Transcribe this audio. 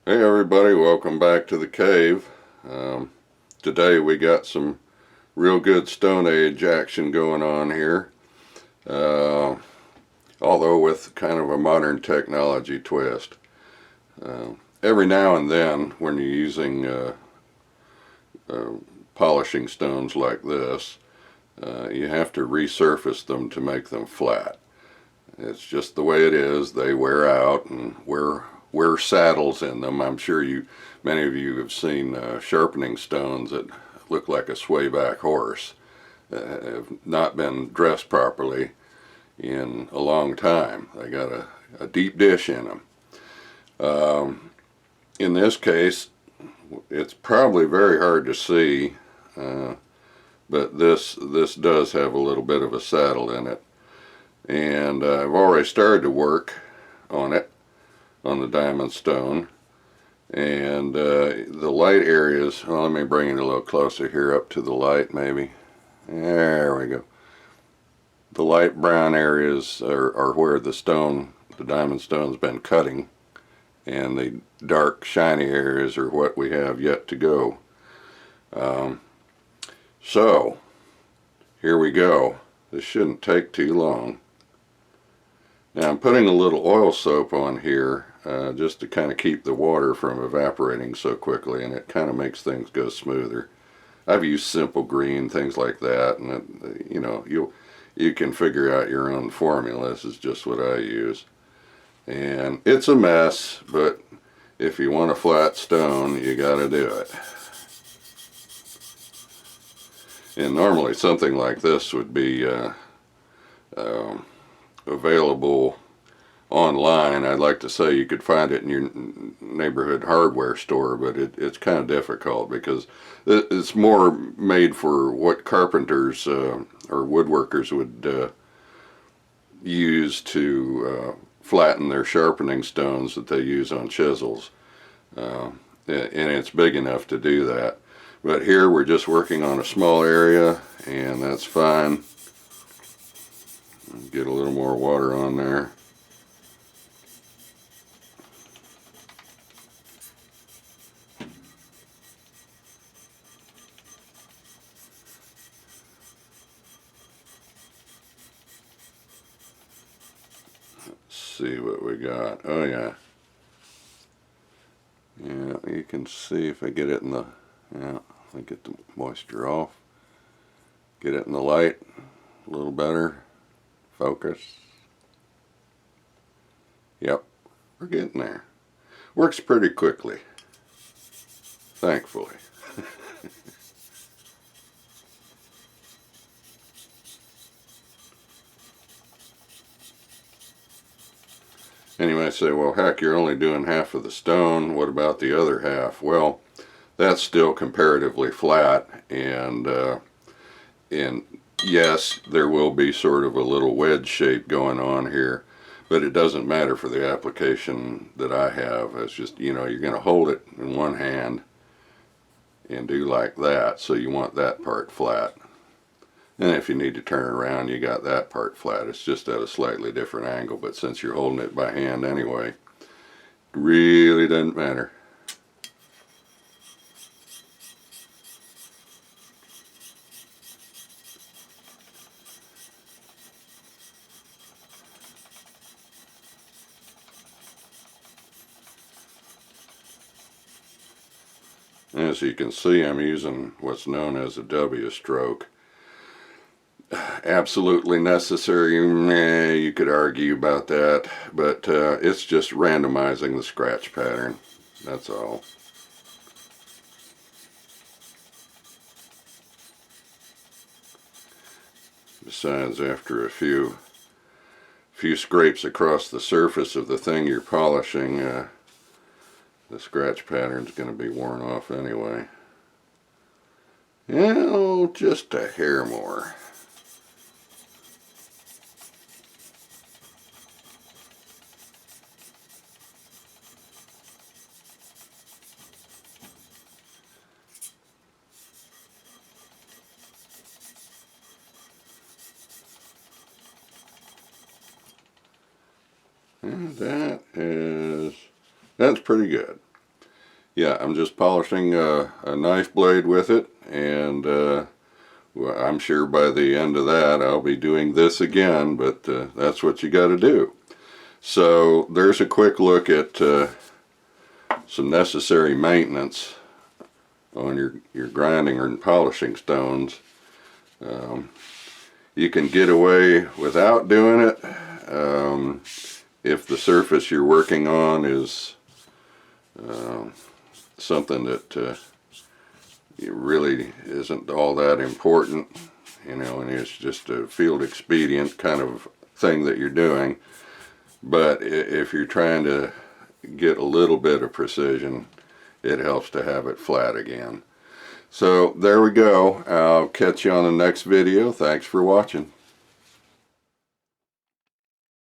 Hey everybody, welcome back to the cave. Today we got some real good Stone Age action going on here, although with kind of a modern technology twist. Every now and then when you're using polishing stones like this, you have to resurface them to make them flat. It's just the way it is. They wear out and wear saddles in them. I'm sure many of you have seen sharpening stones that look like a swayback horse. Have not been dressed properly in a long time. They got a deep dish in them. In this case, it's probably very hard to see, but this does have a little bit of a saddle in it. And I've already started to work on it, on the diamond stone. And the light areas, well, let me bring it a little closer here up to the light maybe. There we go. The light brown areas are where the diamond stone's been cutting. And the dark shiny areas are what we have yet to go. So, here we go. This shouldn't take too long. Now I'm putting a little oil soap on here just to kind of keep the water from evaporating so quickly, and it kind of makes things go smoother. I've used simple green, things like that, and you can figure out your own formula. This is just what I use. And it's a mess, but if you want a flat stone, you got to do it. And normally something like this would be available online. I'd like to say you could find it in your neighborhood hardware store, but it's kind of difficult because it's more made for what carpenters or woodworkers would use to flatten their sharpening stones that they use on chisels. And it's big enough to do that. But here we're just working on a small area, and that's fine. Get a little more water on there. Let's see what we got. Oh yeah. Yeah, you can see if I get it in the, yeah, I get the moisture off. Get it in the light a little better. Focus. Yep, we're getting there. Works pretty quickly, thankfully. And you might say, well, heck, you're only doing half of the stone. What about the other half? Well, that's still comparatively flat, and yes, there will be sort of a little wedge shape going on here, but it doesn't matter for the application that I have. It's just, you're going to hold it in one hand and do like that, so you want that part flat. And if you need to turn around, you got that part flat. It's just at a slightly different angle, but since you're holding it by hand anyway, it really doesn't matter. As you can see, I'm using what's known as a W stroke. Absolutely necessary, you could argue about that, but it's just randomizing the scratch pattern, that's all. Besides, after a few scrapes across the surface of the thing you're polishing, the scratch pattern's going to be worn off anyway. Just a hair more. And that's pretty good. yeah, I'm just polishing a knife blade with it, and well, I'm sure by the end of that I'll be doing this again, but that's what you got to do. So there's a quick look at some necessary maintenance on your grinding and polishing stones. You can get away without doing it if the surface you're working on is something that it really isn't all that important, you know, and it's just a field expedient kind of thing that you're doing. But if you're trying to get a little bit of precision, it helps to have it flat again. So there we go. I'll catch you on the next video. Thanks for watching.